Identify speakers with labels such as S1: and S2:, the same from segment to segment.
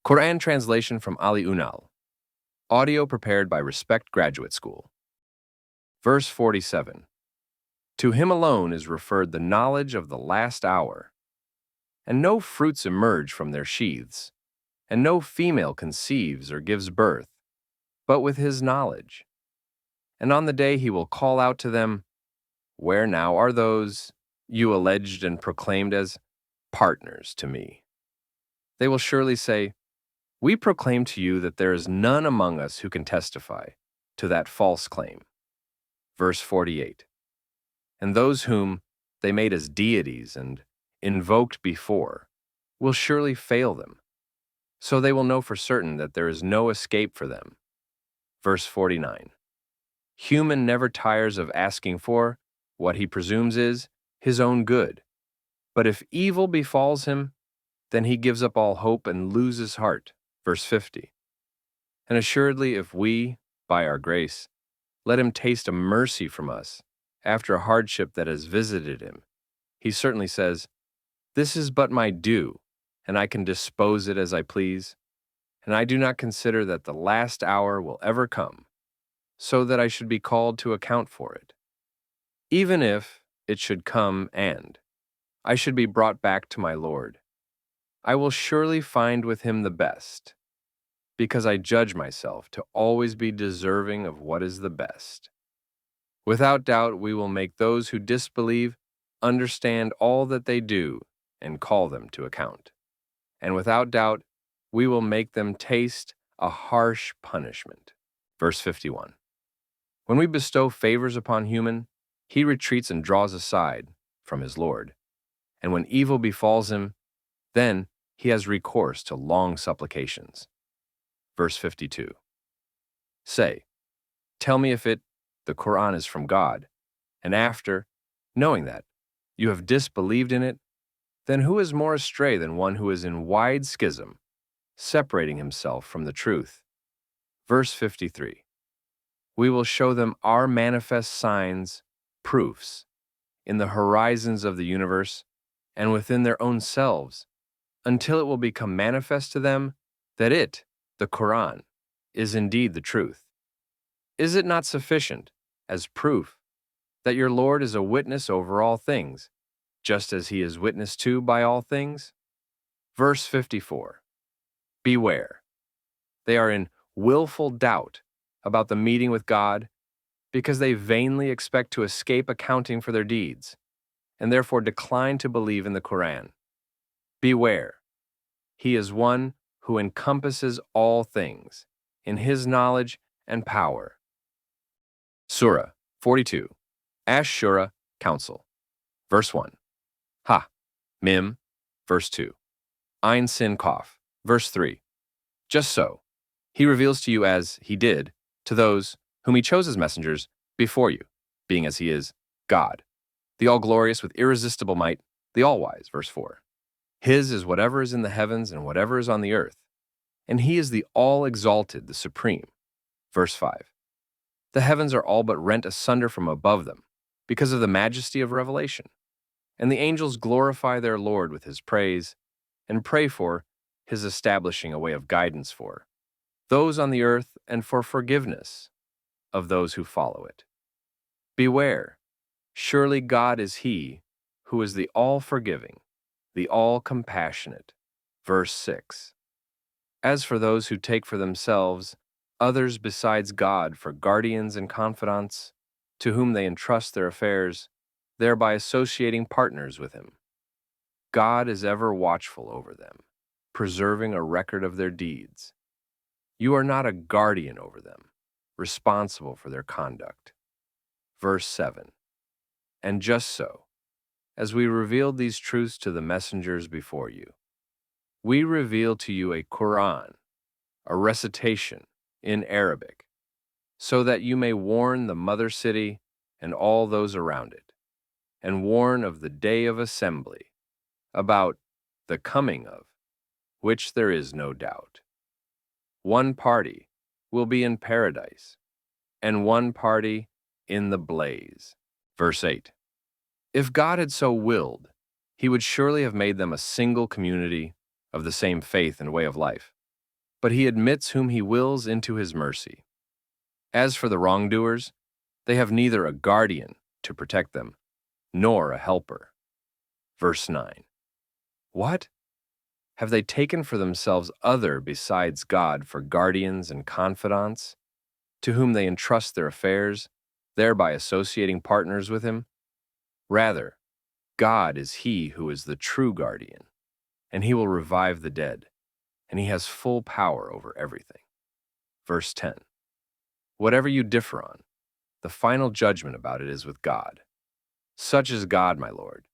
S1: Qur'an translation from Ali Ünal. Audio prepared by Respect Graduate School. Verse 47. To him alone is referred the knowledge of the last hour. And no fruits emerge from their sheaths, and no female conceives or gives birth, but with his knowledge. And on the day he will call out to them, Where now are those you alleged and proclaimed as partners to me? They will surely say, We proclaim to you that there is none among us who can testify to that false claim. Verse 48. And those whom they made as deities and invoked before will surely fail them, so they will know for certain that there is no escape for them. Verse 49. Human never tires of asking for what he presumes is his own good, but if evil befalls him, then he gives up all hope and loses heart. Verse 50. And assuredly, if we, by our grace, let him taste a mercy from us after a hardship that has visited him, he certainly says, This is but my due, and I can dispose it as I please, and I do not consider that the last hour will ever come, so that I should be called to account for it. Even if it should come and I should be brought back to my Lord, I will surely find with him the best, because I judge myself to always be deserving of what is the best. Without doubt, we will make those who disbelieve understand all that they do and call them to account. And without doubt, we will make them taste a harsh punishment. Verse 51. When we bestow favors upon human, he retreats and draws aside from his Lord. And when evil befalls him, then he has recourse to long supplications. Verse 52. Say, Tell me if the Qur'an is from God, and after, knowing that, you have disbelieved in it, then who is more astray than one who is in wide schism, separating himself from the truth? Verse 53. We will show them our manifest signs, proofs, in the horizons of the universe and within their own selves, until it will become manifest to them that it, the Qur'an, is indeed the truth. Is it not sufficient as proof that your Lord is a witness over all things, just as he is witnessed to by all things? Verse 54. Beware. They are in willful doubt about the meeting with God because they vainly expect to escape accounting for their deeds, and therefore decline to believe in the Qur'an. Beware. He is one who encompasses all things in his knowledge and power. Surah 42. Ash-Shura, Council. Verse 1. Ha, Mim, verse 2. Ain Sin Qaf, verse 3. Just so, he reveals to you as he did to those whom he chose as messengers before you, being as he is God, the all-glorious with irresistible might, the all-wise, verse 4. His is whatever is in the heavens and whatever is on the earth, and he is the all-exalted, the supreme. Verse 5. The heavens are all but rent asunder from above them, because of the majesty of revelation. And the angels glorify their Lord with his praise, and pray for his establishing a way of guidance for those on the earth and for forgiveness of those who follow it. Beware, surely God is he who is the all-forgiving, the all-compassionate. Verse 6. As for those who take for themselves others besides God for guardians and confidants, to whom they entrust their affairs, thereby associating partners with him, God is ever watchful over them, preserving a record of their deeds. You are not a guardian over them, responsible for their conduct. Verse 7. And just so, as we revealed these truths to the messengers before you, we reveal to you a Qur'an, a recitation in Arabic, so that you may warn the mother city and all those around it, and warn of the day of assembly, about the coming of which there is no doubt. One party will be in paradise, and one party in the blaze. Verse 8. If God had so willed, he would surely have made them a single community of the same faith and way of life. but he admits whom he wills into his mercy. As for the wrongdoers, they have neither a guardian to protect them, nor a helper. Verse 9. What? Have they taken for themselves other besides God for guardians and confidants, to whom they entrust their affairs, thereby associating partners with him? Rather, God is he who is the true guardian, and he will revive the dead, and he has full power over everything. Verse 10. Whatever you differ on, the final judgment about it is with God. Such is God, my Lord.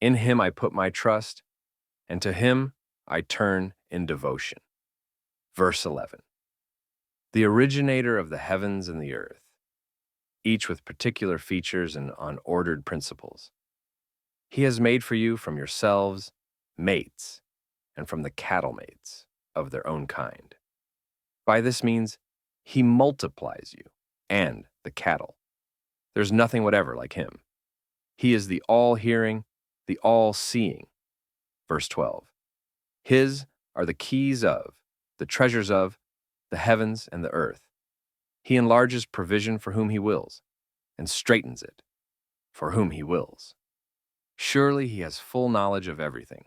S1: In him I put my trust, and to him I turn in devotion. Verse 11. The originator of the heavens and the earth, each with particular features and on ordered principles. He has made for you from yourselves mates, and from the cattle mates of their own kind. By this means, he multiplies you and the cattle. There's nothing whatever like him. He is the all-hearing, the all-seeing. Verse 12. His are the keys of, the treasures of, the heavens and the earth. He enlarges provision for whom he wills, and straightens it for whom he wills. Surely he has full knowledge of everything.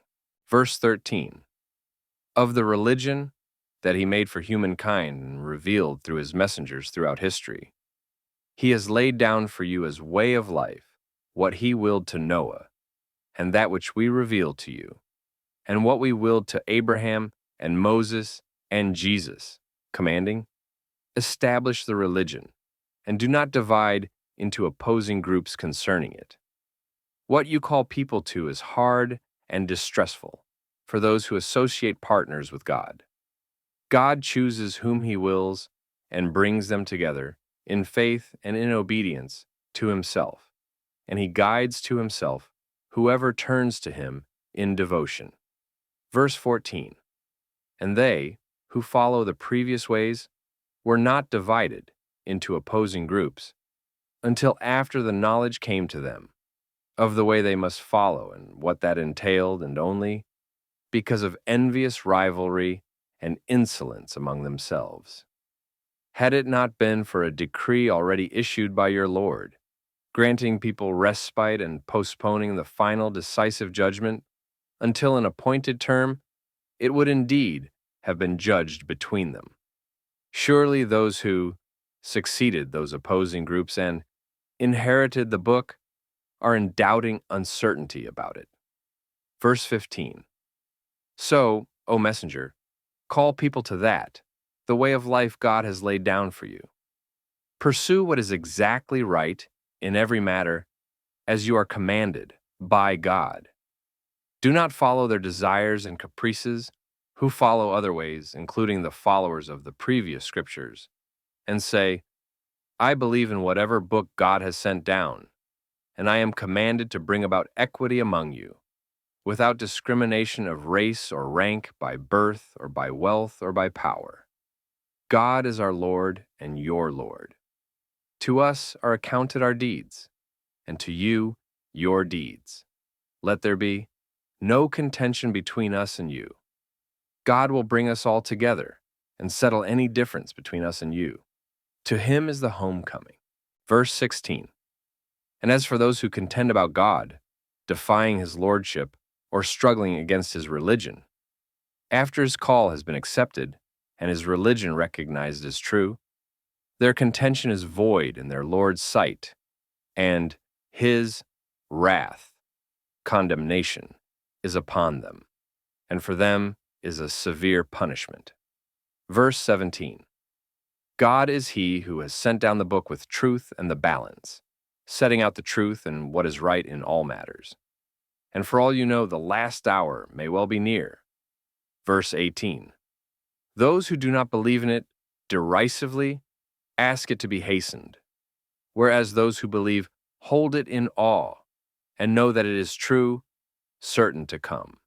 S1: Verse 13. Of the religion that he made for humankind and revealed through his messengers throughout history, he has laid down for you as way of life what he willed to Noah, and that which we revealed to you, and what we willed to Abraham and Moses and Jesus, commanding, establish the religion, and do not divide into opposing groups concerning it. What you call people to is hard and distressful for those who associate partners with God. God chooses whom he wills and brings them together in faith and in obedience to himself, and he guides to himself whoever turns to him in devotion. Verse 14. And they, who follow the previous ways, were not divided into opposing groups until after the knowledge came to them of the way they must follow and what that entailed, and only because of envious rivalry and insolence among themselves. Had it not been for a decree already issued by your Lord, granting people respite and postponing the final decisive judgment until an appointed term, it would indeed have been judged between them. Surely those who succeeded those opposing groups and inherited the book are in doubting uncertainty about it. Verse 15. So, O messenger, call people to that, the way of life God has laid down for you. Pursue what is exactly right in every matter as you are commanded by God. Do not follow their desires and caprices, who follow other ways, including the followers of the previous scriptures, and say, I believe in whatever book God has sent down, and I am commanded to bring about equity among you, without discrimination of race or rank, by birth or by wealth or by power. God is our Lord and your Lord. To us are accounted our deeds, and to you your deeds. Let there be no contention between us and you. God will bring us all together and settle any difference between us and you. To him is the homecoming. Verse 16. And as for those who contend about God, defying his lordship or struggling against his religion, after his call has been accepted and his religion recognized as true, their contention is void in their Lord's sight, and his wrath, condemnation, is upon them, and for them is a severe punishment. Verse 17. God is he who has sent down the book with truth and the balance, setting out the truth and what is right in all matters. And for all you know, the last hour may well be near. Verse 18. Those who do not believe in it derisively ask it to be hastened, whereas those who believe hold it in awe and know that it is true, certain to come.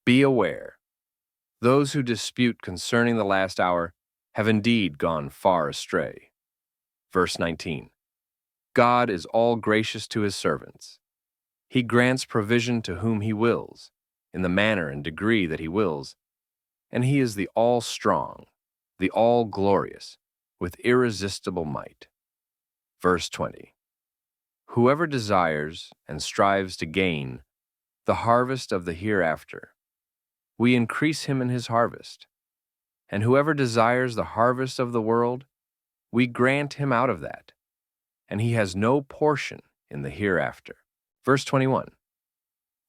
S1: Be aware. Those who dispute concerning the last hour have indeed gone far astray. Verse 19. God is all gracious to his servants. He grants provision to whom he wills, in the manner and degree that he wills, and he is the all-strong, the all-glorious, with irresistible might. Verse 20. Whoever desires and strives to gain the harvest of the hereafter, we increase him in his harvest. And whoever desires the harvest of the world, we grant him out of that, and he has no portion in the hereafter. Verse 21.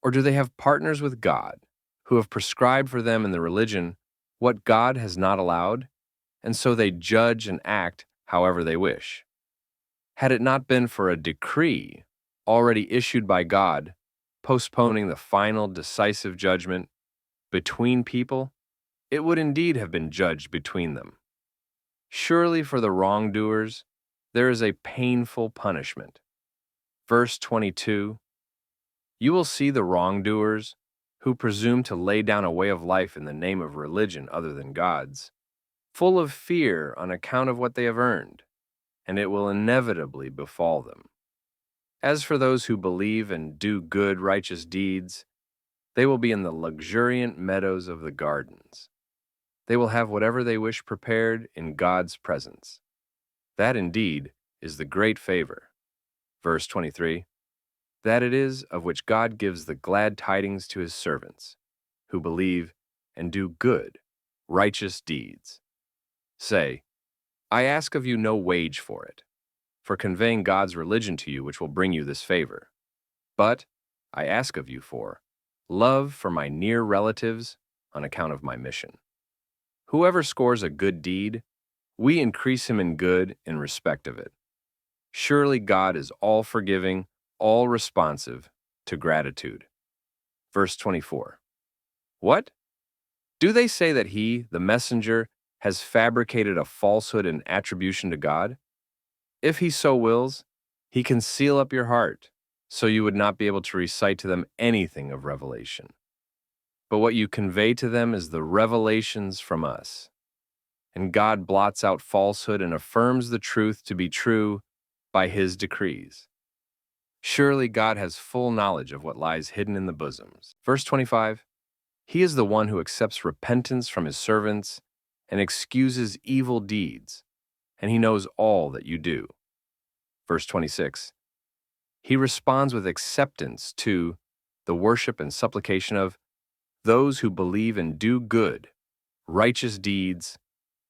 S1: Or do they have partners with God, who have prescribed for them in the religion what God has not allowed, and so they judge and act however they wish? Had it not been for a decree already issued by God, postponing the final decisive judgment between people, it would indeed have been judged between them. Surely for the wrongdoers there is a painful punishment. Verse 22. You will see the wrongdoers who presume to lay down a way of life in the name of religion other than God's, full of fear on account of what they have earned, and it will inevitably befall them. As for those who believe and do good, righteous deeds, they will be in the luxuriant meadows of the gardens. They will have whatever they wish prepared in God's presence. That indeed is the great favor. Verse 23. That it is of which God gives the glad tidings to his servants, who believe and do good, righteous deeds. Say, I ask of you no wage for it, for conveying God's religion to you which will bring you this favor. But I ask of you for love for my near relatives on account of my mission. Whoever scores a good deed, we increase him in good in respect of it. Surely God is all forgiving, all responsive to gratitude. Verse 24. What? Do they say that he, the messenger, has fabricated a falsehood in attribution to God? If he so wills, he can seal up your heart, so you would not be able to recite to them anything of revelation. But what you convey to them is the revelations from us. And God blots out falsehood and affirms the truth to be true by his decrees. Surely God has full knowledge of what lies hidden in the bosoms. Verse 25. He is the one who accepts repentance from his servants and excuses evil deeds, and he knows all that you do. Verse 26. He responds with acceptance to the worship and supplication of those who believe and do good, righteous deeds,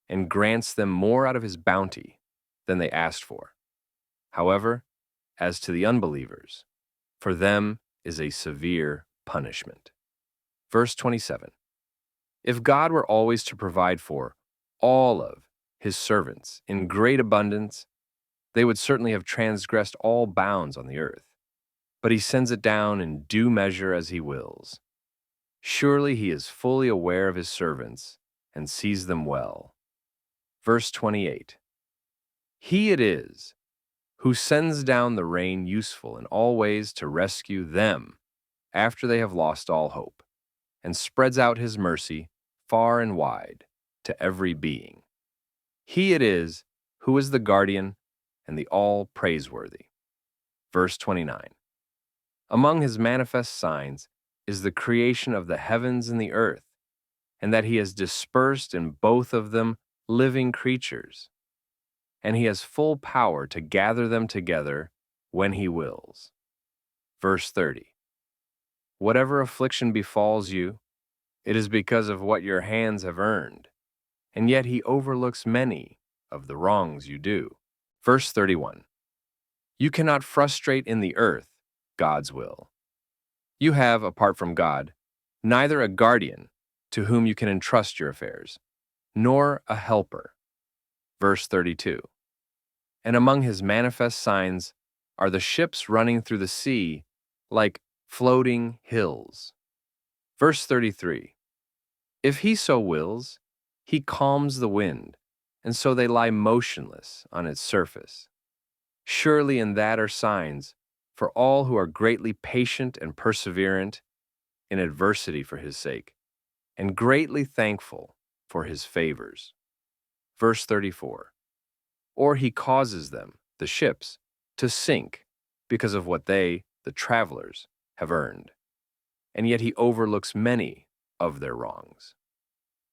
S1: and grants them more out of his bounty than they asked for. However, as to the unbelievers, for them is a severe punishment. Verse 27. If God were always to provide for all of his servants in great abundance, they would certainly have transgressed all bounds on the earth. But he sends it down in due measure as he wills. Surely he is fully aware of his servants and sees them well. Verse 28. He it is who sends down the rain useful in all ways to rescue them after they have lost all hope, and spreads out his mercy far and wide to every being. He it is who is the guardian and the all-praiseworthy. Verse 29. Among his manifest signs is the creation of the heavens and the earth, and that he has dispersed in both of them living creatures, and he has full power to gather them together when he wills. Verse 30. Whatever affliction befalls you, it is because of what your hands have earned, and yet he overlooks many of the wrongs you do. Verse 31. You cannot frustrate in the earth God's will. You have, apart from God, neither a guardian to whom you can entrust your affairs, nor a helper. Verse 32. And among his manifest signs are the ships running through the sea like floating hills. Verse 33. If he so wills, he calms the wind, and so they lie motionless on its surface. Surely in that are signs for all who are greatly patient and perseverant in adversity for his sake, and greatly thankful for his favors. Verse 34. Or he causes them, the ships, to sink because of what they, the travelers, have earned, and yet he overlooks many of their wrongs.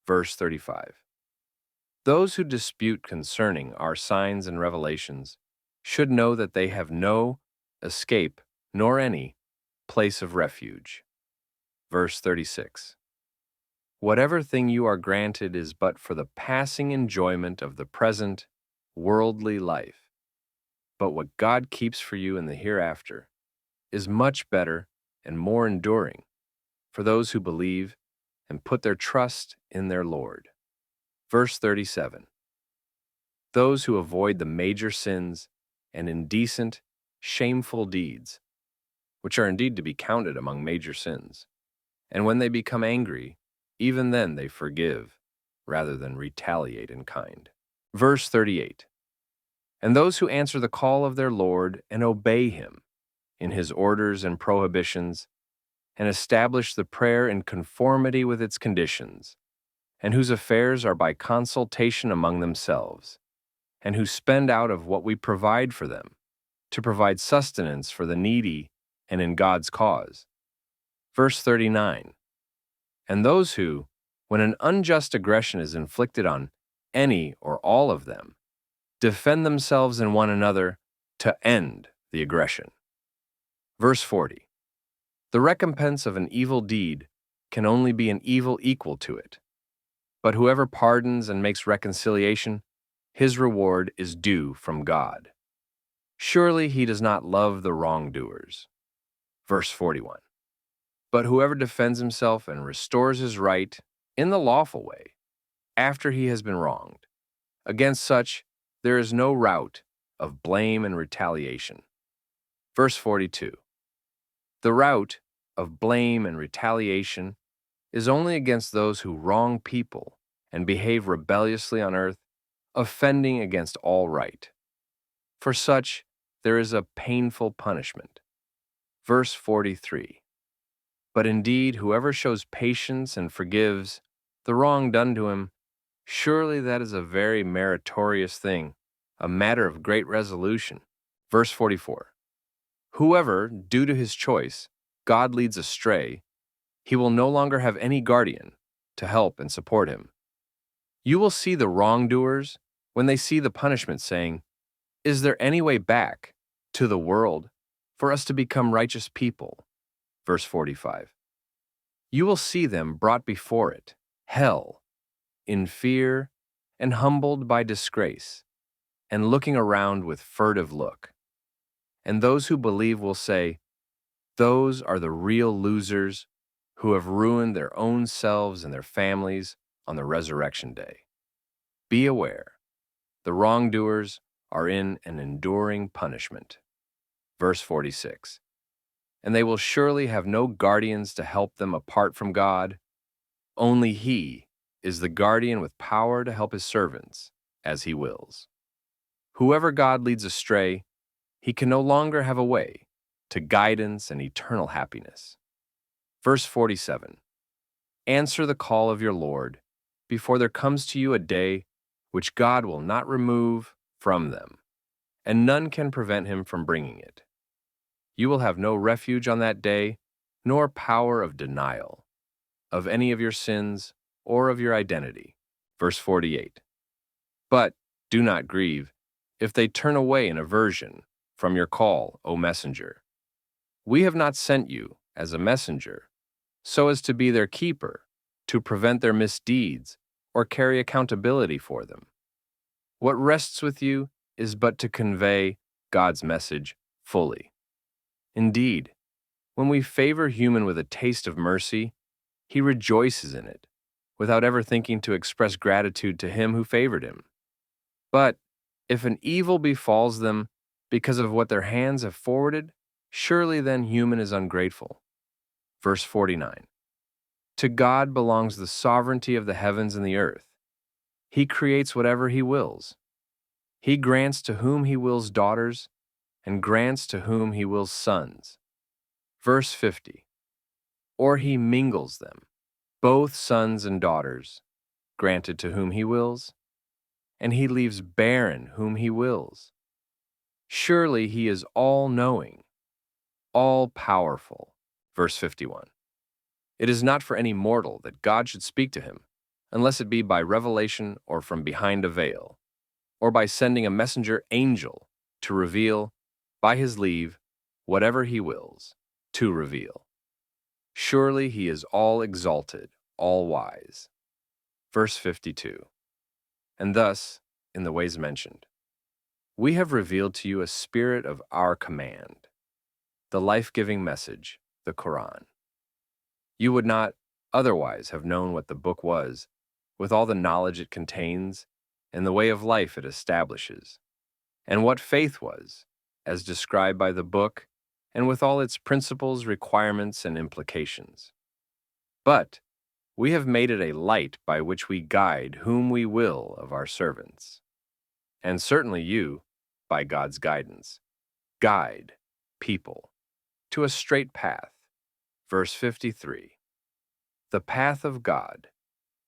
S1: Verse 35. Those who dispute concerning our signs and revelations should know that they have no escape nor any place of refuge. Verse 36. Whatever thing you are granted is but for the passing enjoyment of the present worldly life, but what God keeps for you in the hereafter is much better and more enduring for those who believe and put their trust in their Lord. Verse 37. Those who avoid the major sins and indecent, shameful deeds, which are indeed to be counted among major sins, and when they become angry, even then they forgive rather than retaliate in kind. Verse 38. And those who answer the call of their Lord and obey him in his orders and prohibitions, and establish the prayer in conformity with its conditions, and whose affairs are by consultation among themselves, and who spend out of what we provide for them, to provide sustenance for the needy and in God's cause. Verse 39. And those who, when an unjust aggression is inflicted on any or all of them, defend themselves in one another to end the aggression. Verse 40. The recompense of an evil deed can only be an evil equal to it. But whoever pardons and makes reconciliation, his reward is due from God. Surely he does not love the wrongdoers. Verse 41. But whoever defends himself and restores his right in the lawful way, after he has been wronged, against such there is no route of blame and retaliation. Verse 42. The route of blame and retaliation is only against those who wrong people and behave rebelliously on earth, offending against all right. For such there is a painful punishment. Verse 43. But indeed, whoever shows patience and forgives the wrong done to him, surely that is a very meritorious thing, a matter of great resolution. Verse 44. Whoever, due to his choice, God leads astray, he will no longer have any guardian to help and support him. You will see the wrongdoers when they see the punishment, saying, Is there any way back to the world for us to become righteous people? Verse 45. You will see them brought before it, hell, in fear and humbled by disgrace, and looking around with furtive look. And those who believe will say, Those are the real losers who have ruined their own selves and their families on the resurrection day. Be aware, the wrongdoers are in an enduring punishment. Verse 46. And they will surely have no guardians to help them apart from God. Only He is the guardian with power to help His servants as He wills. Whoever God leads astray, he can no longer have a way to guidance and eternal happiness. Verse 47. Answer the call of your Lord before there comes to you a day which God will not remove from them, and none can prevent Him from bringing it. You will have no refuge on that day, nor power of denial of any of your sins or of your identity. Verse 48. But do not grieve if they turn away in aversion from your call, O messenger. We have not sent you as a messenger so as to be their keeper, to prevent their misdeeds or carry accountability for them. What rests with you is but to convey God's message fully. Indeed, when we favor human with a taste of mercy, he rejoices in it, without ever thinking to express gratitude to him who favored him. But if an evil befalls them because of what their hands have forwarded, surely then human is ungrateful. Verse 49. To God belongs the sovereignty of the heavens and the earth. He creates whatever he wills. He grants to whom he wills daughters, and grants to whom he wills sons. Verse 50. Or he mingles them, both sons and daughters, granted to whom he wills, and he leaves barren whom he wills. Surely he is all-knowing, all-powerful. Verse 51. It is not for any mortal that God should speak to him, unless it be by revelation or from behind a veil, or by sending a messenger angel to reveal, by his leave, whatever he wills to reveal. Surely he is all exalted, all wise. Verse 52. And thus, in the ways mentioned, we have revealed to you a spirit of our command, the life-giving message, the Qur'an. You would not otherwise have known what the book was, with all the knowledge it contains, and the way of life it establishes, and what faith was, as described by the book, and with all its principles, requirements, and implications. But we have made it a light by which we guide whom we will of our servants. And certainly you, by God's guidance, guide people to a straight path. Verse 53. The path of God.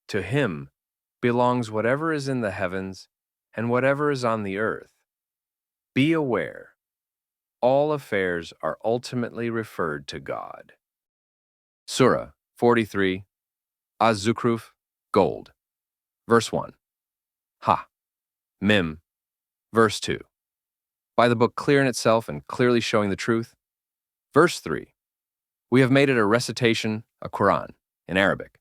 S1: To him belongs whatever is in the heavens and whatever is on the earth. Be aware, all affairs are ultimately referred to God. Surah 43, Az-Zukhruf, Gold. Verse 1. Ha. Mim. Verse 2. By the book clear in itself and clearly showing the truth. Verse 3. We have made it a recitation, a Qur'an, in Arabic,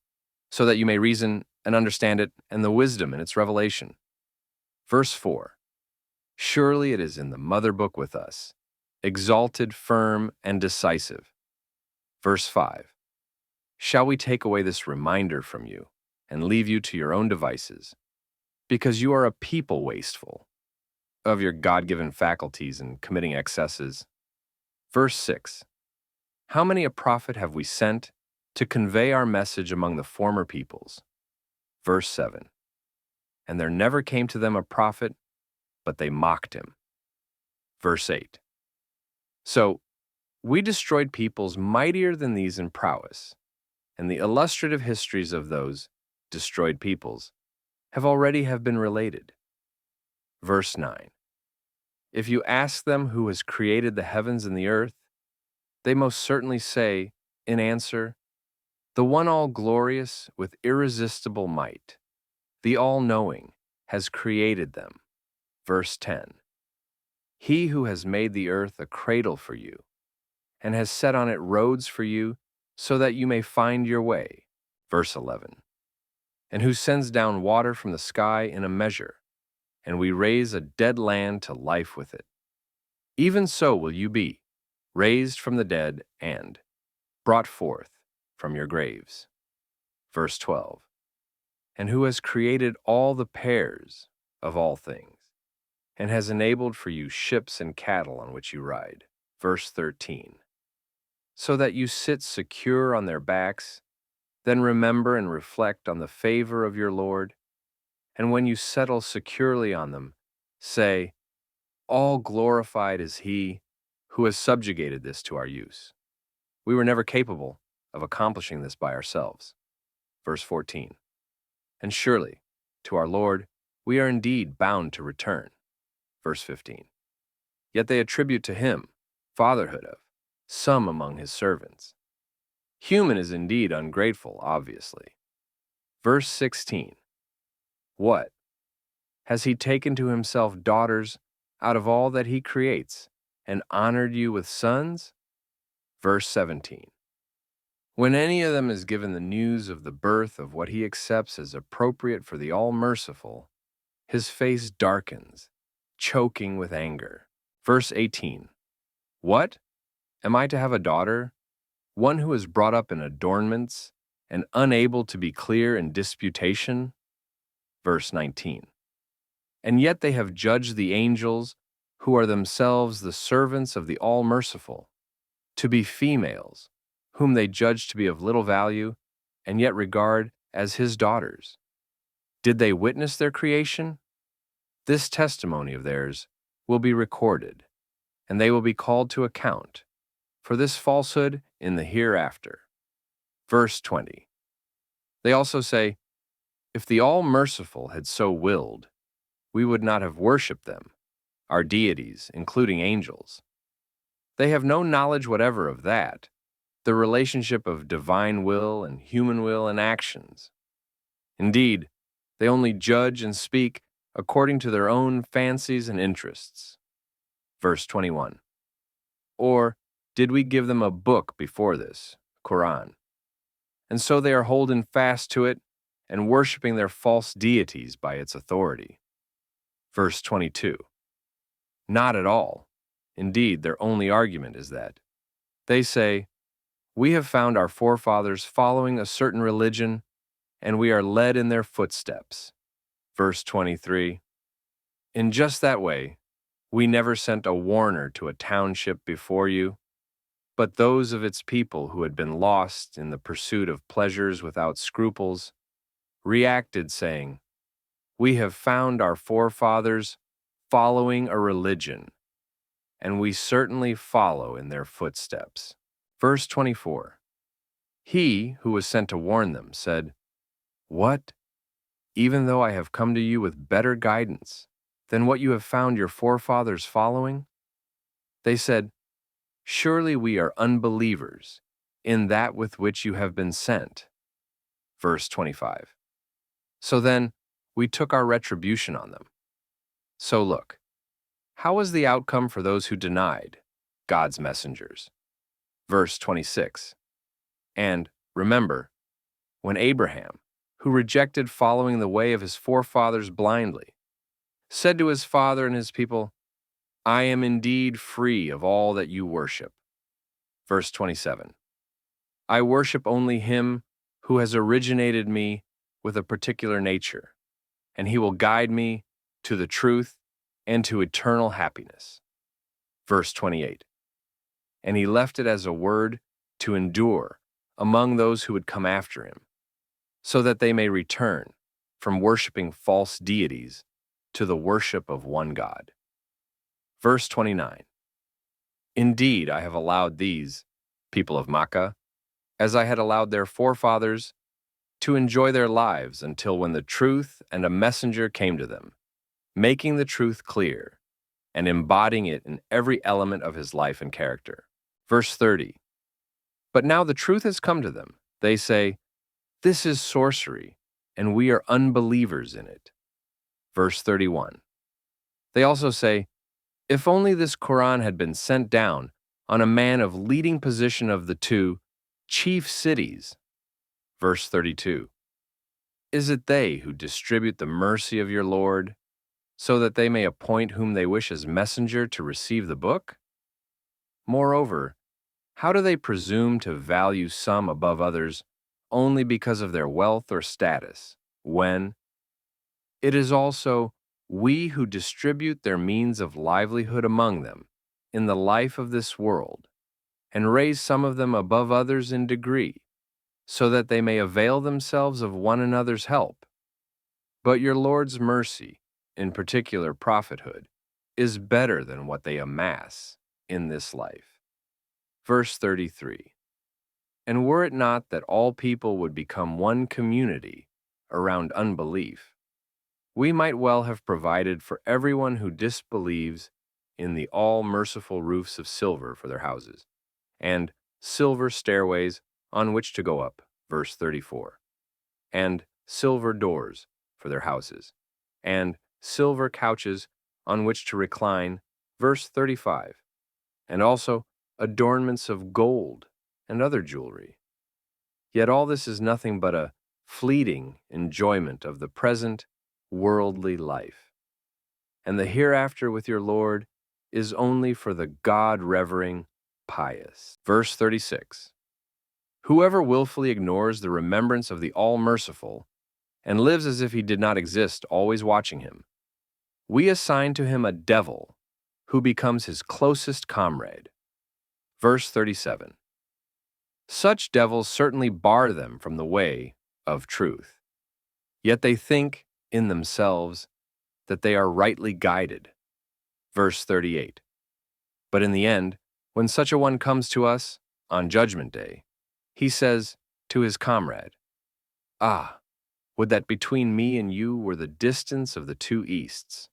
S1: so that you may reason and understand it and the wisdom in its revelation. Verse 4. Surely it is in the mother book with us, exalted, firm, and decisive. Verse 5. Shall we take away this reminder from you and leave you to your own devices, because you are a people wasteful of your God-given faculties and committing excesses? Verse 6. How many a prophet have we sent to convey our message among the former peoples? Verse 7. And there never came to them a prophet, but they mocked him. Verse 8. So, we destroyed peoples mightier than these in prowess, and the illustrative histories of those destroyed peoples have been related. Verse 9. If you ask them who has created the heavens and the earth, they most certainly say, in answer, the one all-glorious with irresistible might, the all-knowing, has created them. Verse 10. He who has made the earth a cradle for you, and has set on it roads for you, so that you may find your way. Verse 11. And who sends down water from the sky in a measure, and we raise a dead land to life with it. Even so will you be, raised from the dead and brought forth from your graves. Verse 12. And who has created all the pairs of all things, and has enabled for you ships and cattle on which you ride. Verse 13. So that you sit secure on their backs, then remember and reflect on the favor of your Lord, and when you settle securely on them, say, all glorified is he who has subjugated this to our use. We were never capable of accomplishing this by ourselves. Verse 14. And surely, to our Lord, we are indeed bound to return. Verse 15. Yet they attribute to him fatherhood of some among his servants. Human is indeed ungrateful, obviously. Verse 16. What? Has he taken to himself daughters out of all that he creates, and honored you with sons? Verse 17. When any of them is given the news of the birth of what he accepts as appropriate for the All-Merciful, his face darkens, choking with anger. Verse 18. What? Am I to have a daughter, one who is brought up in adornments, and unable to be clear in disputation? Verse 19. And yet they have judged the angels, who are themselves the servants of the All-Merciful, to be females, whom they judge to be of little value, and yet regard as his daughters. Did they witness their creation? This testimony of theirs will be recorded, and they will be called to account for this falsehood in the hereafter. Verse 20. They also say, if the All-Merciful had so willed, we would not have worshipped them, our deities, including angels. They have no knowledge whatever of that, the relationship of divine will and human will and actions. Indeed, they only judge and speak according to their own fancies and interests. Verse 21. Or did we give them a book before this, Qur'an? And so they are holding fast to it and worshiping their false deities by its authority. Verse 22. Not at all. Indeed, their only argument is that they say, we have found our forefathers following a certain religion, and we are led in their footsteps. Verse 23. In just that way, we never sent a warner to a township before you, but those of its people who had been lost in the pursuit of pleasures without scruples reacted, saying, we have found our forefathers following a religion, and we certainly follow in their footsteps. Verse 24. He who was sent to warn them said, what? Even though I have come to you with better guidance than what you have found your forefathers following? They said, surely we are unbelievers in that with which you have been sent. Verse 25. So then, we took our retribution on them. So look, how was the outcome for those who denied God's messengers? Verse 26. And remember, when Abraham, who rejected following the way of his forefathers blindly, said to his father and his people, I am indeed free of all that you worship. Verse 27. I worship only him who has originated me with a particular nature, and he will guide me to the truth and to eternal happiness. Verse 28. And he left it as a word to endure among those who would come after him, so that they may return from worshiping false deities to the worship of one God. Verse 29. Indeed, I have allowed these, people of Makkah, as I had allowed their forefathers, to enjoy their lives until when the truth and a messenger came to them, making the truth clear and embodying it in every element of his life and character. Verse 30. But now the truth has come to them. They say, this is sorcery, and we are unbelievers in it. Verse 31. They also say, if only this Qur'an had been sent down on a man of leading position of the two chief cities. Verse 32. Is it they who distribute the mercy of your Lord, so that they may appoint whom they wish as messenger to receive the book? Moreover, how do they presume to value some above others only because of their wealth or status, when it is also we who distribute their means of livelihood among them in the life of this world, and raise some of them above others in degree, so that they may avail themselves of one another's help? But your Lord's mercy, in particular prophethood, is better than what they amass in this life. Verse 33. And were it not that all people would become one community around unbelief, we might well have provided for everyone who disbelieves in the all-merciful roofs of silver for their houses, and silver stairways on which to go up, verse 34, and silver doors for their houses, and silver couches on which to recline, verse 35, and also adornments of gold and other jewelry. Yet all this is nothing but a fleeting enjoyment of the present worldly life, and the hereafter with your Lord is only for the God-revering pious. Verse 36. Whoever willfully ignores the remembrance of the All-Merciful and lives as if he did not exist, always watching him, we assign to him a devil who becomes his closest comrade. Verse 37. Such devils certainly bar them from the way of truth, yet they think in themselves that they are rightly guided. Verse 38. But in the end, when such a one comes to us on Judgment Day, he says to his comrade, ah, would that between me and you were the distance of the two easts.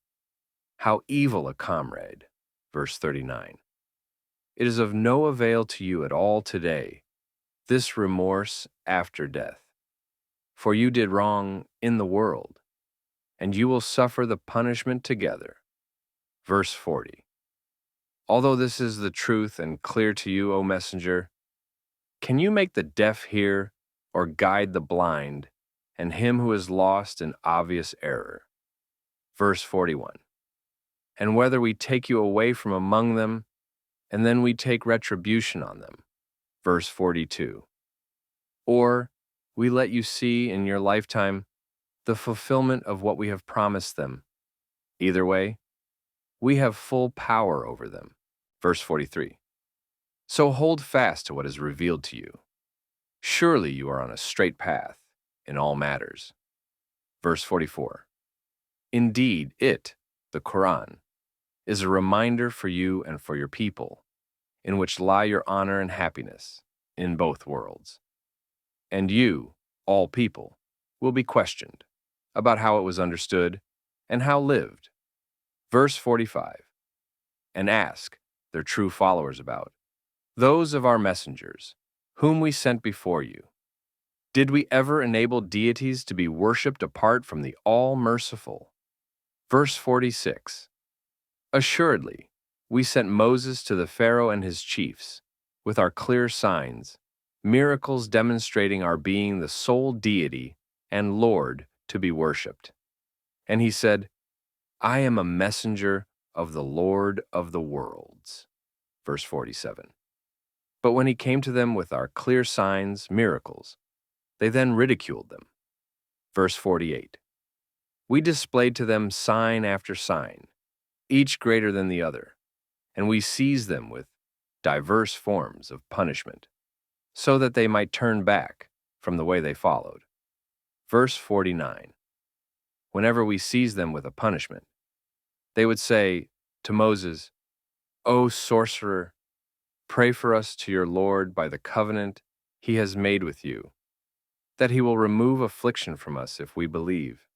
S1: How evil a comrade. Verse 39. It is of no avail to you at all today, this remorse after death. For you did wrong in the world, and you will suffer the punishment together. Verse 40. Although this is the truth and clear to you, O messenger, can you make the deaf hear or guide the blind and him who is lost in obvious error? Verse 41. And whether we take you away from among them, and then we take retribution on them. Verse 42. Or we let you see in your lifetime the fulfillment of what we have promised them. Either way, we have full power over them. Verse 43. So hold fast to what is revealed to you. Surely you are on a straight path in all matters. Verse 44. Indeed, it, the Qur'an, is a reminder for you and for your people, in which lie your honor and happiness in both worlds. And you, all people, will be questioned about how it was understood and how lived. Verse 45. And ask their true followers about those of our messengers, whom we sent before you. Did we ever enable deities to be worshipped apart from the All-Merciful? Verse 46. Assuredly, we sent Moses to the Pharaoh and his chiefs, with our clear signs, miracles demonstrating our being the sole deity and Lord to be worshipped. And he said, I am a messenger of the Lord of the worlds. Verse 47. But when he came to them with our clear signs, miracles, they then ridiculed them. Verse 48. We displayed to them sign after sign, each greater than the other, and we seized them with diverse forms of punishment, so that they might turn back from the way they followed. Verse 49. Whenever we seized them with a punishment, they would say to Moses, O sorcerer, pray for us to your Lord by the covenant he has made with you, that he will remove affliction from us if we believe,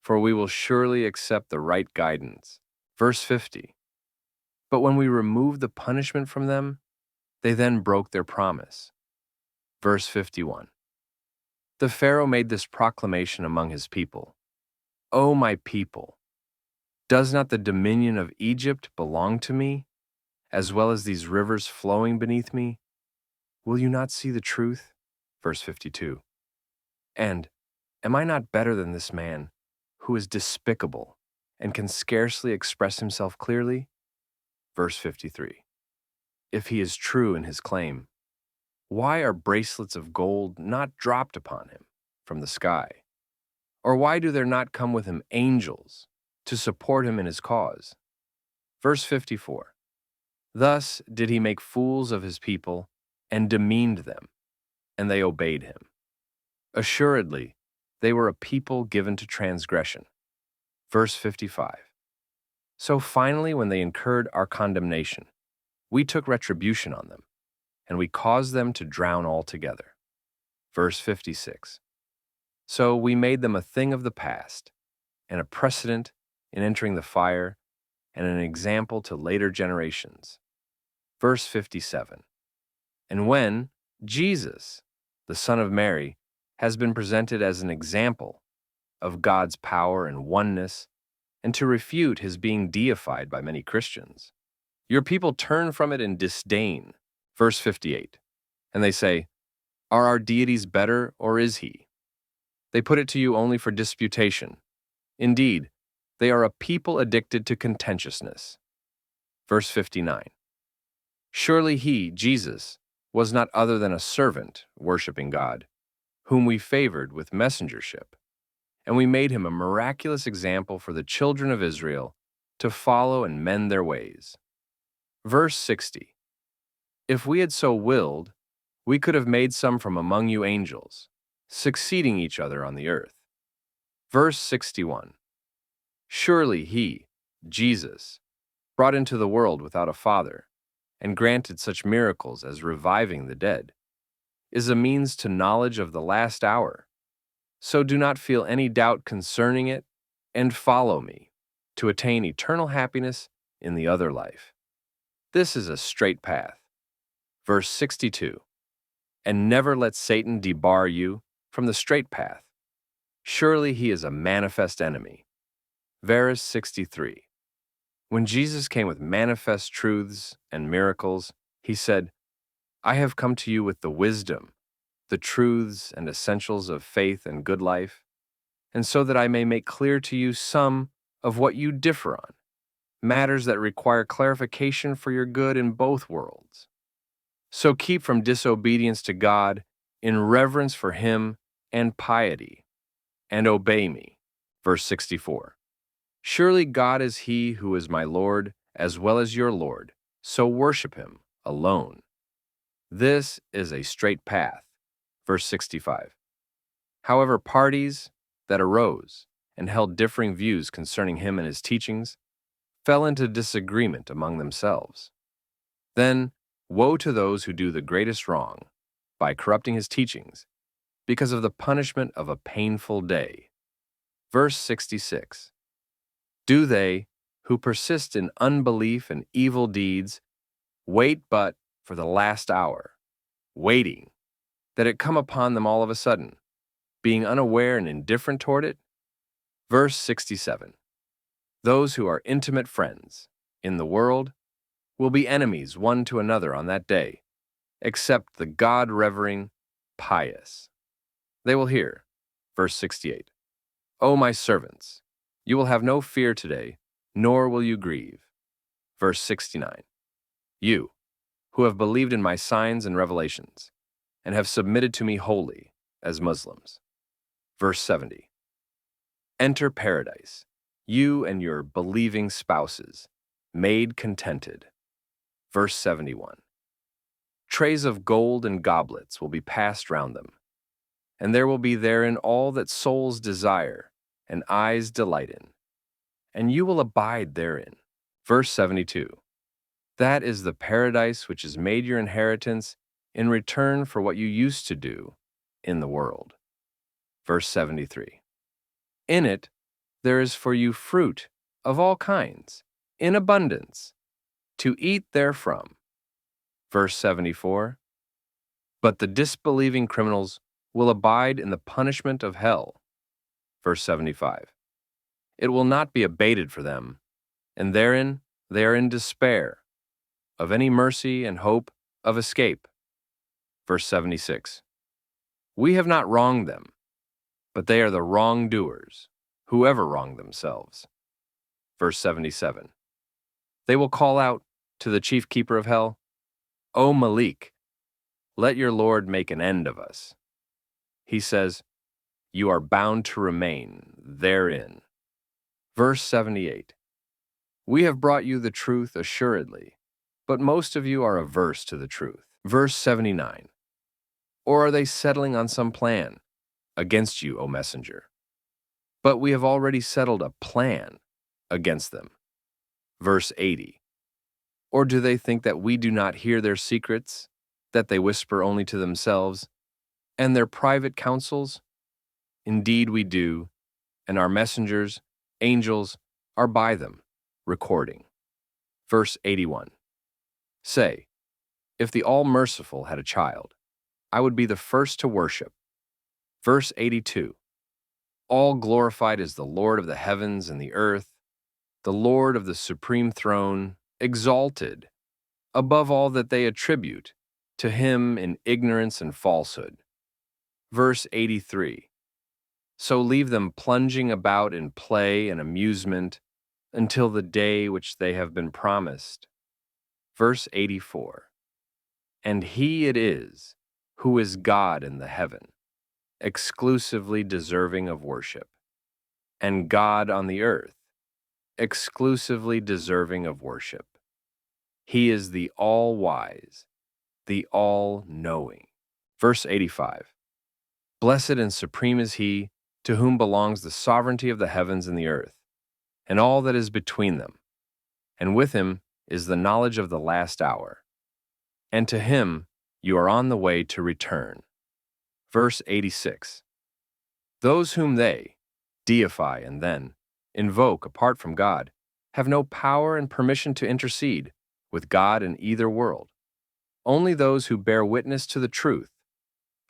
S1: for we will surely accept the right guidance. Verse 50. But when we removed the punishment from them, they then broke their promise. Verse 51. The Pharaoh made this proclamation among his people, O my people, does not the dominion of Egypt belong to me, as well as these rivers flowing beneath me? Will you not see the truth? Verse 52. And am I not better than this man, who is despicable and can scarcely express himself clearly? Verse 53. If he is true in his claim, why are bracelets of gold not dropped upon him from the sky? Or why do there not come with him angels to support him in his cause? Verse 54. Thus did he make fools of his people and demeaned them, and they obeyed him. Assuredly, they were a people given to transgression. Verse 55. So finally, when they incurred our condemnation, we took retribution on them, and we caused them to drown altogether. Verse 56. So we made them a thing of the past, and a precedent in entering the fire, and an example to later generations. Verse 57. And when Jesus, the Son of Mary, has been presented as an example of God's power and oneness, and to refute his being deified by many Christians, your people turn from it in disdain. Verse 58. And they say, Are our deities better, or is he? They put it to you only for disputation. Indeed, they are a people addicted to contentiousness. Verse 59. Surely he, Jesus, was not other than a servant worshiping God, whom we favored with messengership, and we made him a miraculous example for the children of Israel to follow and mend their ways. Verse 60. If we had so willed, we could have made some from among you angels, succeeding each other on the earth. Verse 61. Surely he, Jesus, brought into the world without a father, and granted such miracles as reviving the dead, is a means to knowledge of the last hour. So do not feel any doubt concerning it, and follow me, to attain eternal happiness in the other life. This is a straight path. Verse 62. And never let Satan debar you from the straight path. Surely he is a manifest enemy. Verse 63. When Jesus came with manifest truths and miracles, he said, I have come to you with the wisdom, the truths and essentials of faith and good life, and so that I may make clear to you some of what you differ on, matters that require clarification for your good in both worlds. So keep from disobedience to God in reverence for him and piety, and obey me. Verse 64. Surely God is he who is my Lord as well as your Lord, so worship him alone. This is a straight path. Verse 65. However, parties that arose and held differing views concerning him and his teachings fell into disagreement among themselves. Then, woe to those who do the greatest wrong by corrupting his teachings, because of the punishment of a painful day. Verse 66. Do they, who persist in unbelief and evil deeds, wait but for the last hour, waiting that it come upon them all of a sudden, being unaware and indifferent toward it? Verse 67. Those who are intimate friends in the world will be enemies one to another on that day, except the God-revering pious. They will hear, verse 68, O my servants, you will have no fear today, nor will you grieve. Verse 69, you, who have believed in my signs and revelations, and have submitted to me wholly as Muslims. Verse 70, enter paradise, you and your believing spouses, made contented. Verse 71, trays of gold and goblets will be passed round them, and there will be therein all that souls desire and eyes delight in, and you will abide therein. Verse 72, that is the paradise which is made your inheritance in return for what you used to do in the world. Verse 73, in it there is for you fruit of all kinds, in abundance, to eat therefrom. Verse 74, but the disbelieving criminals will abide in the punishment of hell. Verse 75, it will not be abated for them, and therein they are in despair of any mercy and hope of escape. Verse 76, we have not wronged them, but they are the wrongdoers, whoever wronged themselves. Verse 77, they will call out to the chief keeper of hell, O Malik, let your Lord make an end of us. He says, you are bound to remain therein. Verse 78, we have brought you the truth assuredly, but most of you are averse to the truth. Verse 79, or are they settling on some plan against you, O messenger? But we have already settled a plan against them. Verse 80, or do they think that we do not hear their secrets, that they whisper only to themselves, and their private counsels? Indeed we do, and our messengers, angels, are by them, recording. Verse 81, say, if the All-Merciful had a child, I would be the first to worship. Verse 82, all glorified is the Lord of the heavens and the earth, the Lord of the supreme throne, exalted above all that they attribute to him in ignorance and falsehood. Verse 83, so leave them plunging about in play and amusement until the day which they have been promised. Verse 84, and he it is who is God in the heaven, exclusively deserving of worship, and God on the earth, exclusively deserving of worship. He is the all-wise, the all-knowing. Verse 85, blessed and supreme is he to whom belongs the sovereignty of the heavens and the earth, and all that is between them, and with him is the knowledge of the last hour, and to him you are on the way to return. Verse 86, those whom they deify and then invoke apart from God have no power and permission to intercede with God in either world. Only those who bear witness to the truth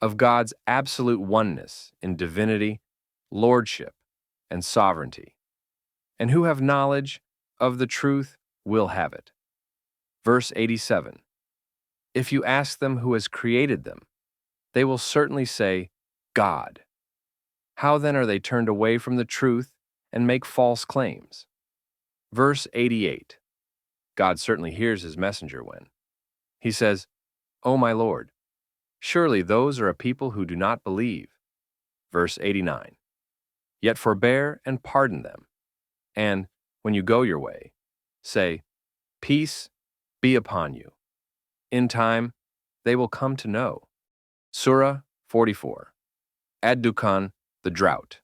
S1: of God's absolute oneness in divinity, lordship, and sovereignty, and who have knowledge of the truth will have it. Verse 87. If you ask them who has created them, they will certainly say, God. How then are they turned away from the truth and make false claims? Verse 88. God certainly hears his messenger when he says, O my Lord, surely those are a people who do not believe. Verse 89. Yet forbear and pardon them, and, when you go your way, say, Peace be upon you. In time, they will come to know. Surah 44. Ad-Dukhan, the drought.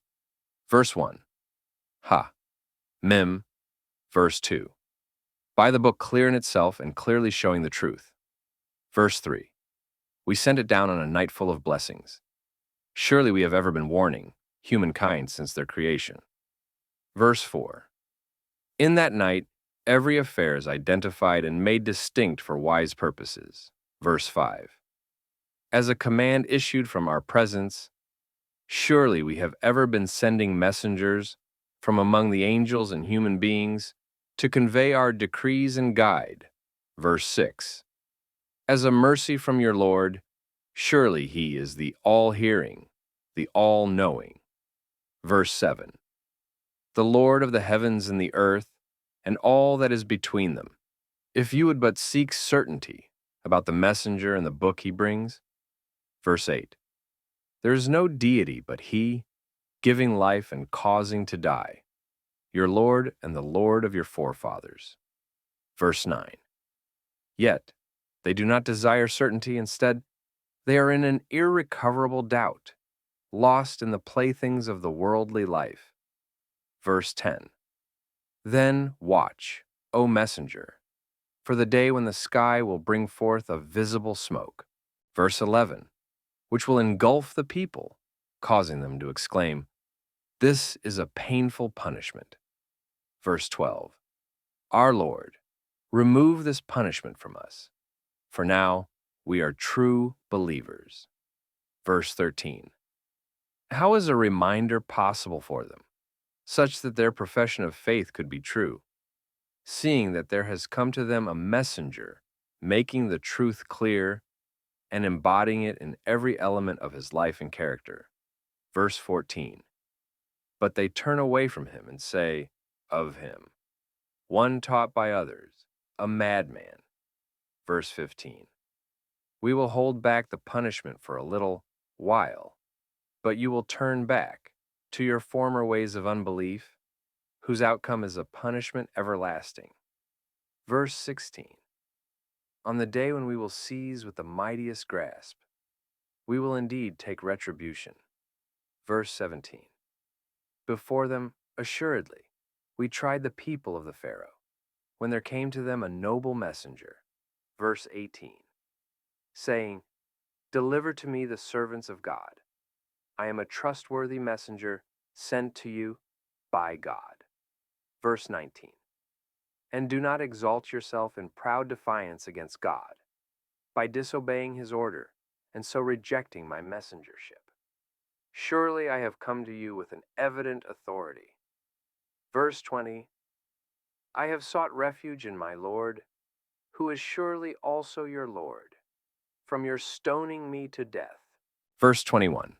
S1: Verse 1. Ha. Mim. Verse 2. By the book clear in itself and clearly showing the truth. Verse 3. We sent it down on a night full of blessings. Surely we have ever been warning humankind since their creation. Verse 4. In that night, every affair is identified and made distinct for wise purposes. Verse 5. As a command issued from our presence, surely we have ever been sending messengers from among the angels and human beings to convey our decrees and guide. Verse 6. As a mercy from your Lord, surely he is the all-hearing, the all-knowing. Verse 7. The Lord of the heavens and the earth, and all that is between them. If you would but seek certainty about the messenger and the book he brings. Verse 8. There is no deity but he, giving life and causing to die, your Lord and the Lord of your forefathers. Verse 9. Yet they do not desire certainty. Instead, they are in an irrecoverable doubt, lost in the playthings of the worldly life. Verse 10. Then watch, O messenger, for the day when the sky will bring forth a visible smoke. Verse 11. Which will engulf the people, causing them to exclaim, This is a painful punishment. Verse 12. Our Lord, remove this punishment from us, for now we are true believers. Verse 13. How is a reminder possible for them, such that their profession of faith could be true, seeing that there has come to them a messenger, making the truth clear and embodying it in every element of his life and character? Verse 14. But they turn away from him and say, of him, one taught by others, a madman. Verse 15. We will hold back the punishment for a little while, but you will turn back to your former ways of unbelief, whose outcome is a punishment everlasting. Verse 16. On the day when we will seize with the mightiest grasp, we will indeed take retribution. Verse 17. Before them, assuredly, we tried the people of the Pharaoh, when there came to them a noble messenger. Verse 18. Saying, Deliver to me the servants of God. I am a trustworthy messenger sent to you by God. Verse 19. And do not exalt yourself in proud defiance against God, by disobeying his order, and so rejecting my messengership. Surely I have come to you with an evident authority. Verse 20. I have sought refuge in my Lord, who is surely also your Lord, from your stoning me to death. Verse 21.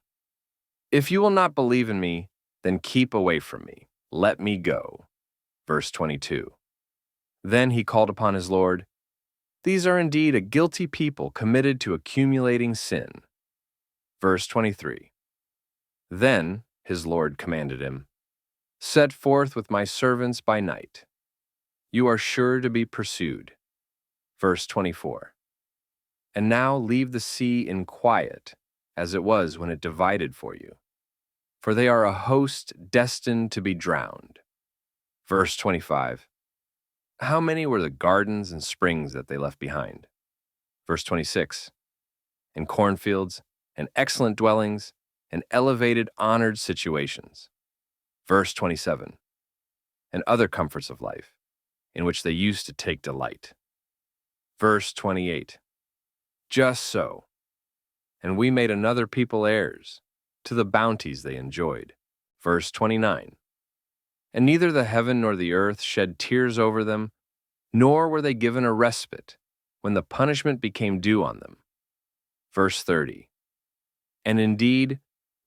S1: If you will not believe in me, then keep away from me. Let me go. Verse 22. Then he called upon his Lord. These are indeed a guilty people committed to accumulating sin. Verse 23. Then his Lord commanded him, Set forth with my servants by night. You are sure to be pursued. Verse 24. And now leave the sea in quiet, as it was when it divided for you, for they are a host destined to be drowned. Verse 25. How many were the gardens and springs that they left behind? Verse 26. And cornfields, and excellent dwellings, and elevated, honored situations. Verse 27. And other comforts of life, in which they used to take delight. Verse 28. Just so. and we made another people heirs to the bounties they enjoyed. Verse 29. And neither the heaven nor the earth shed tears over them, nor were they given a respite when the punishment became due on them. Verse 30. And indeed,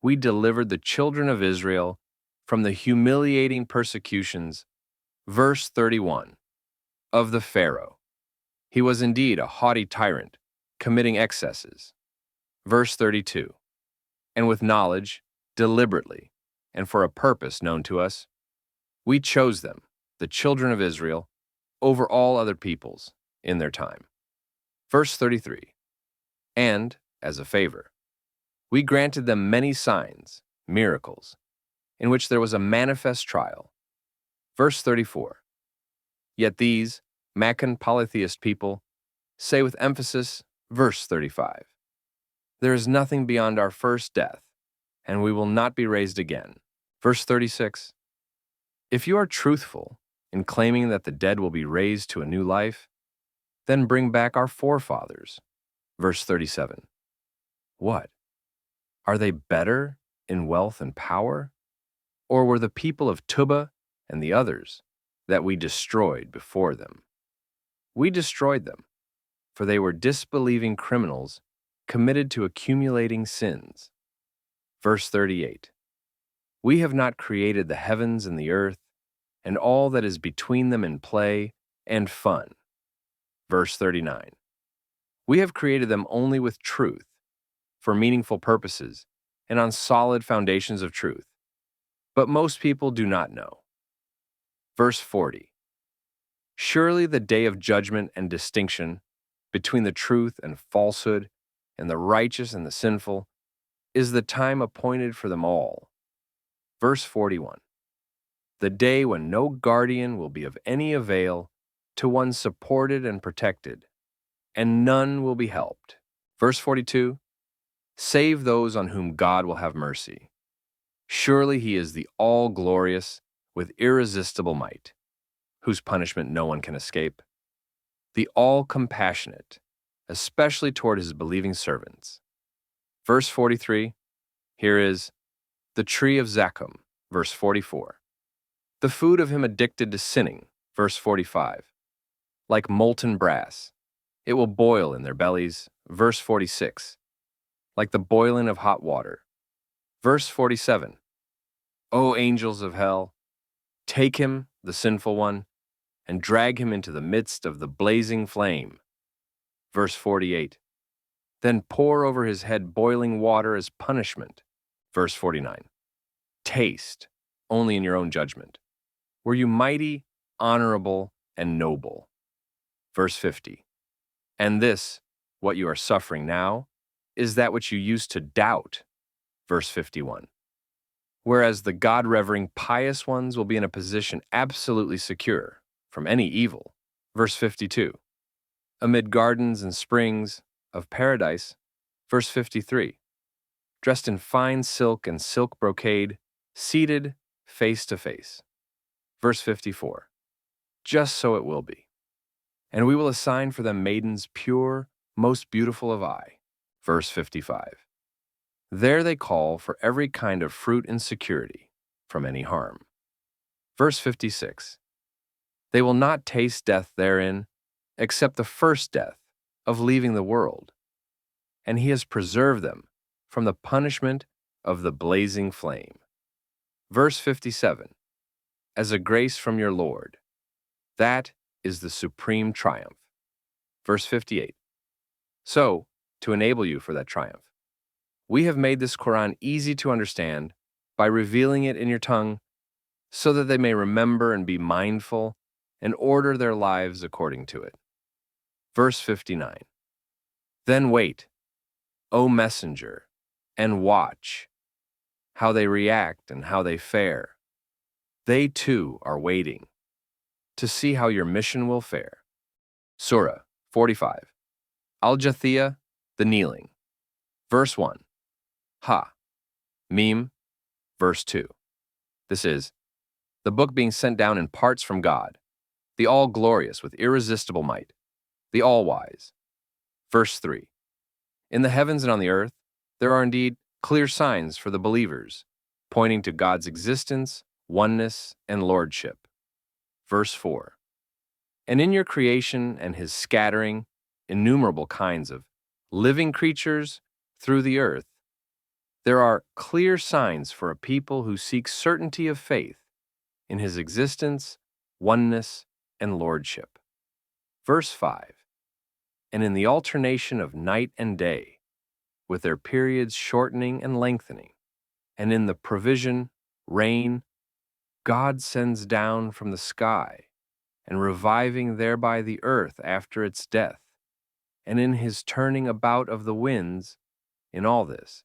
S1: we delivered the children of Israel from the humiliating persecutions. Verse 31. Of the Pharaoh. He was indeed a haughty tyrant, committing excesses. Verse 32. And with knowledge, deliberately, and for a purpose known to us, we chose them, the children of Israel, over all other peoples in their time. Verse 33. And, as a favor, we granted them many signs, miracles, in which there was a manifest trial. Verse 34. Yet these, Maccan polytheist people, say with emphasis, verse 35. There is nothing beyond our first death, and we will not be raised again. Verse 36. If you are truthful in claiming that the dead will be raised to a new life, then bring back our forefathers. Verse 37. What? Are they better in wealth and power? Or were the people of Tubba and the others that we destroyed before them? We destroyed them, for they were disbelieving criminals committed to accumulating sins. Verse 38. We have not created the heavens and the earth, and all that is between them in play and fun. Verse 39. We have created them only with truth, for meaningful purposes, and on solid foundations of truth. But most people do not know. Verse 40. Surely the day of judgment and distinction between the truth and falsehood, and the righteous and the sinful, is the time appointed for them all. Verse 41. The day when no guardian will be of any avail to one supported and protected, and none will be helped. Verse 42. Save those on whom God will have mercy. Surely he is the all-glorious with irresistible might, whose punishment no one can escape. The all-compassionate, especially toward his believing servants. Verse 43. Here is the tree of Zakkum. Verse 44. The food of him addicted to sinning. Verse 45. Like molten brass, it will boil in their bellies. Verse 46. Like the boiling of hot water. Verse 47. O angels of hell, take him, the sinful one, and drag him into the midst of the blazing flame. Verse 48. Then pour over his head boiling water as punishment. Verse 49. Taste, only in your own judgment. Were you mighty, honorable, and noble? Verse 50. And this, what you are suffering now, is that which you used to doubt. Verse 51. Whereas the God-revering pious ones will be in a position absolutely secure from any evil. Verse 52. Amid gardens and springs of paradise. Verse 53. Dressed in fine silk and silk brocade, seated face to face. Verse 54. Just so it will be. And we will assign for them maidens pure, most beautiful of eye. Verse 55. There they call for every kind of fruit and security from any harm. Verse 56. They will not taste death therein, except the first death of leaving the world. And he has preserved them from the punishment of the blazing flame. Verse 57. As a grace from your Lord. That is the supreme triumph. Verse 58. So, to enable you for that triumph, we have made this Qur'an easy to understand by revealing it in your tongue so that they may remember and be mindful and order their lives according to it. Verse 59. Then wait, O messenger, and watch how they react and how they fare. They too are waiting to see how your mission will fare. Surah 45. Al-Jathiyah, the kneeling. Verse 1. Ha. Mim. Verse 2. This is, the book being sent down in parts from God, the all-glorious with irresistible might, the all-wise. Verse 3. In the heavens and on the earth, There are indeed clear signs for the believers, pointing to God's existence, oneness, and lordship. Verse 4. And in your creation and his scattering, innumerable kinds of living creatures through the earth, there are clear signs for a people who seek certainty of faith in his existence, oneness, and lordship. Verse 5. And in the alternation of night and day, with their periods shortening and lengthening, and in the provision, rain, God sends down from the sky, and reviving thereby the earth after its death, and in his turning about of the winds, in all this,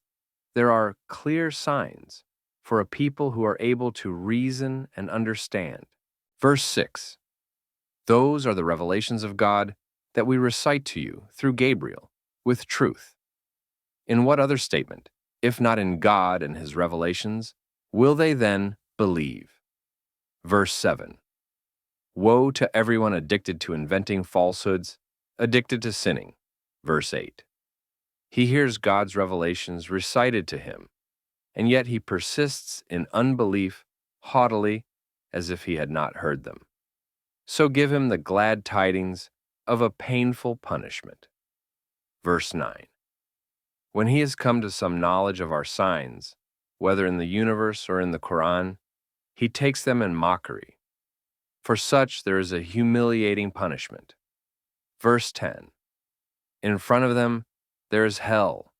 S1: there are clear signs for a people who are able to reason and understand. Verse 6. Those are the revelations of God that we recite to you through Gabriel, with truth. In what other statement, if not in God and his revelations, will they then believe? Verse 7. Woe to everyone addicted to inventing falsehoods, addicted to sinning. Verse 8. He hears God's revelations recited to him, and yet he persists in unbelief haughtily as if he had not heard them. So give him the glad tidings of a painful punishment. Verse 9. When he has come to some knowledge of our signs, whether in the universe or in the Qur'an, he takes them in mockery. For such there is a humiliating punishment. Verse 10. In front of them there is hell,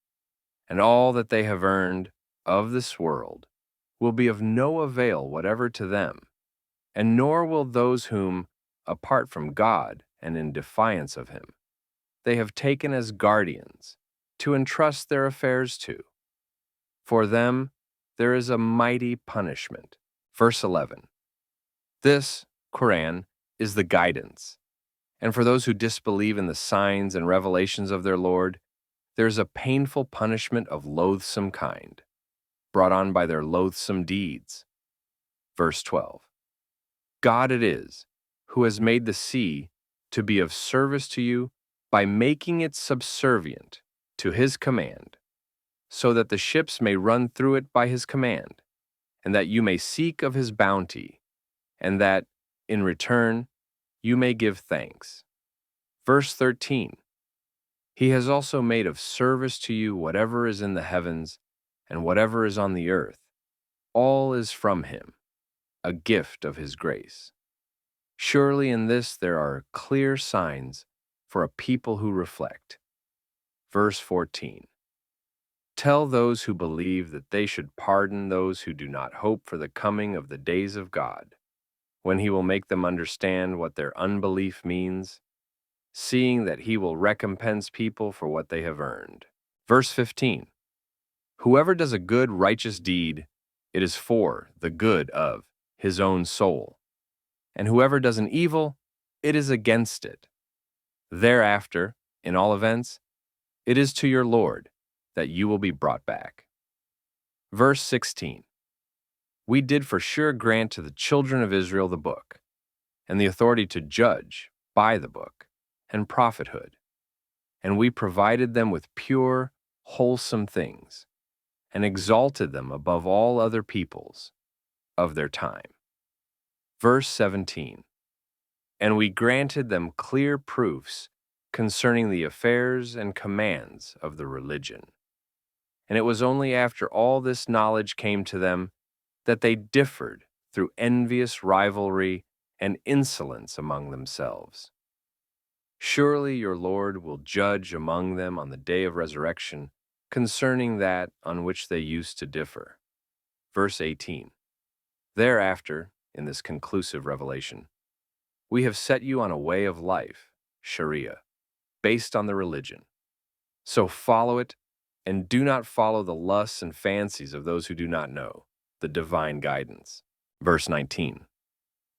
S1: and all that they have earned of this world will be of no avail whatever to them, and nor will those whom, apart from God and in defiance of him, they have taken as guardians to entrust their affairs to. For them there is a mighty punishment. Verse 11. This, Qur'an, is the guidance, and for those who disbelieve in the signs and revelations of their Lord, there is a painful punishment of loathsome kind, brought on by their loathsome deeds. Verse 12. God it is who has made the sea to be of service to you by making it subservient to his command, so that the ships may run through it by his command, and that you may seek of his bounty, and that, in return, you may give thanks. Verse 13. He has also made of service to you whatever is in the heavens and whatever is on the earth. All is from him, a gift of his grace. Surely in this there are clear signs for a people who reflect. Verse 14. Tell those who believe that they should pardon those who do not hope for the coming of the days of God, when he will make them understand what their unbelief means, seeing that he will recompense people for what they have earned. Verse 15. Whoever does a good, righteous deed, it is for the good of his own soul. And whoever does an evil, it is against it. Thereafter, in all events, it is to your Lord that you will be brought back. Verse 16. We did for sure grant to the children of Israel the book, and the authority to judge by the book, and prophethood, and we provided them with pure, wholesome things, and exalted them above all other peoples of their time. Verse 17. And we granted them clear proofs concerning the affairs and commands of the religion. And it was only after all this knowledge came to them that they differed through envious rivalry and insolence among themselves. Surely your Lord will judge among them on the day of resurrection concerning that on which they used to differ. Verse 18. Thereafter, in this conclusive revelation, we have set you on a way of life, Sharia, based on the religion. So follow it, and do not follow the lusts and fancies of those who do not know the divine guidance. Verse 19.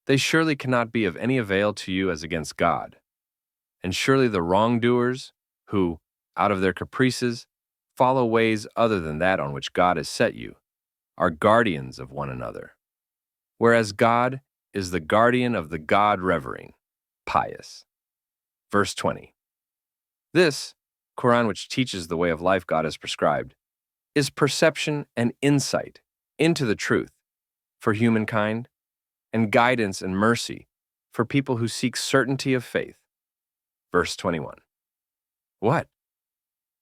S1: They surely cannot be of any avail to you as against God. And surely the wrongdoers, who, out of their caprices, follow ways other than that on which God has set you, are guardians of one another. Whereas God is the guardian of the God-revering, pious. Verse 20. This, Qur'an which teaches the way of life God has prescribed, is perception and insight into the truth for humankind, and guidance and mercy for people who seek certainty of faith. Verse 21. What?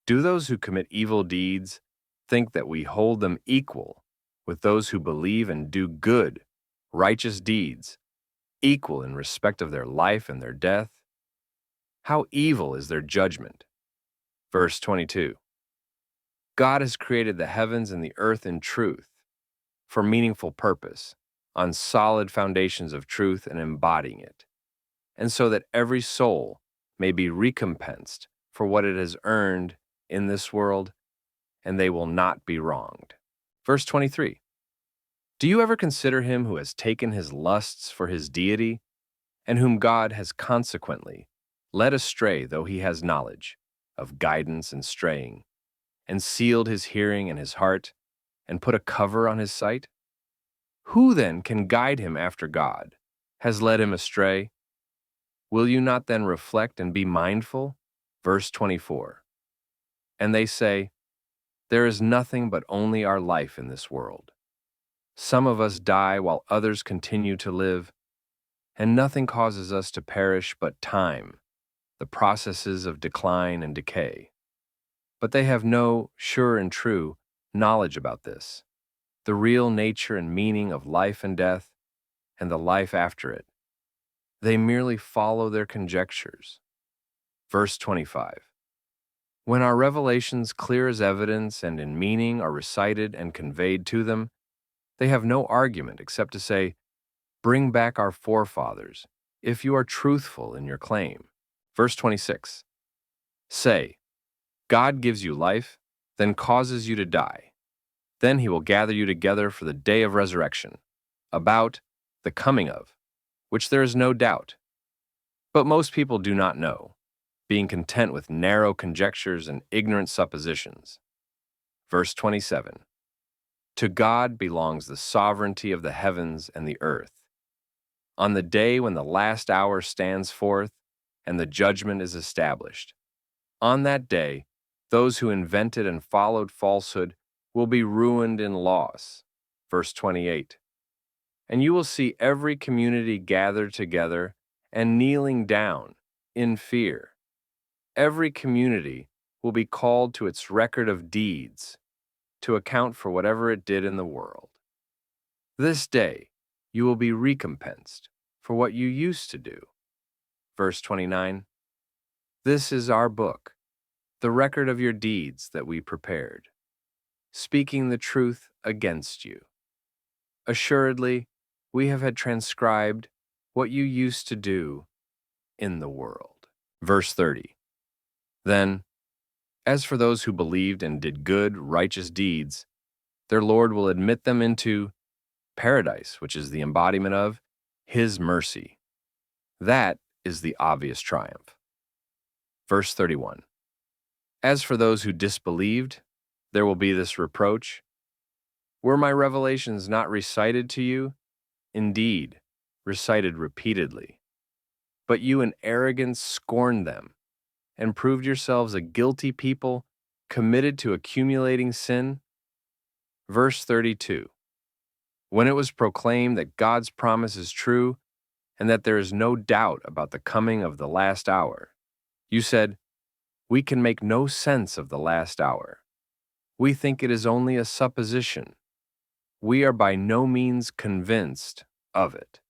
S1: Do those who commit evil deeds think that we hold them equal with those who believe and do good, righteous deeds, equal in respect of their life and their death? How evil is their judgment. Verse 22. God has created the heavens and the earth in truth, for meaningful purpose, on solid foundations of truth and embodying it, and so that every soul may be recompensed for what it has earned in this world, and they will not be wronged. Verse 23. Do you ever consider him who has taken his lusts for his deity, and whom God has consequently led astray, though he has knowledge of guidance and straying, and sealed his hearing and his heart, and put a cover on his sight? Who then can guide him after God has led him astray? Will you not then reflect and be mindful? Verse 24. And they say, there is nothing but only our life in this world. Some of us die while others continue to live, and nothing causes us to perish but time, the processes of decline and decay. But they have no sure and true knowledge about this, the real nature and meaning of life and death, and the life after it. They merely follow their conjectures. Verse 25. When our revelations clear as evidence and in meaning are recited and conveyed to them, they have no argument except to say, bring back our forefathers, if you are truthful in your claim. Verse 26. Say, God gives you life, then causes you to die. Then he will gather you together for the day of resurrection, about the coming of, which there is no doubt. But most people do not know, being content with narrow conjectures and ignorant suppositions. Verse 27. To God belongs the sovereignty of the heavens and the earth. On the day when the last hour stands forth and the judgment is established, on that day, those who invented and followed falsehood will be ruined in loss. Verse 28. And you will see every community gathered together and kneeling down in fear. Every community will be called to its record of deeds to account for whatever it did in the world. This day you will be recompensed for what you used to do. Verse 29. This is our book, the record of your deeds that we prepared, speaking the truth against you. Assuredly, we have had transcribed what you used to do in the world. Verse 30. Then, as for those who believed and did good, righteous deeds, their Lord will admit them into paradise, which is the embodiment of his mercy. That is the obvious triumph. Verse 31. As for those who disbelieved, there will be this reproach. Were my revelations not recited to you? Indeed, recited repeatedly. But you in arrogance scorned them, and proved yourselves a guilty people, committed to accumulating sin. Verse 32. When it was proclaimed that God's promise is true, and that there is no doubt about the coming of the last hour, you said, we can make no sense of the last hour. We think it is only a supposition. We are by no means convinced of it.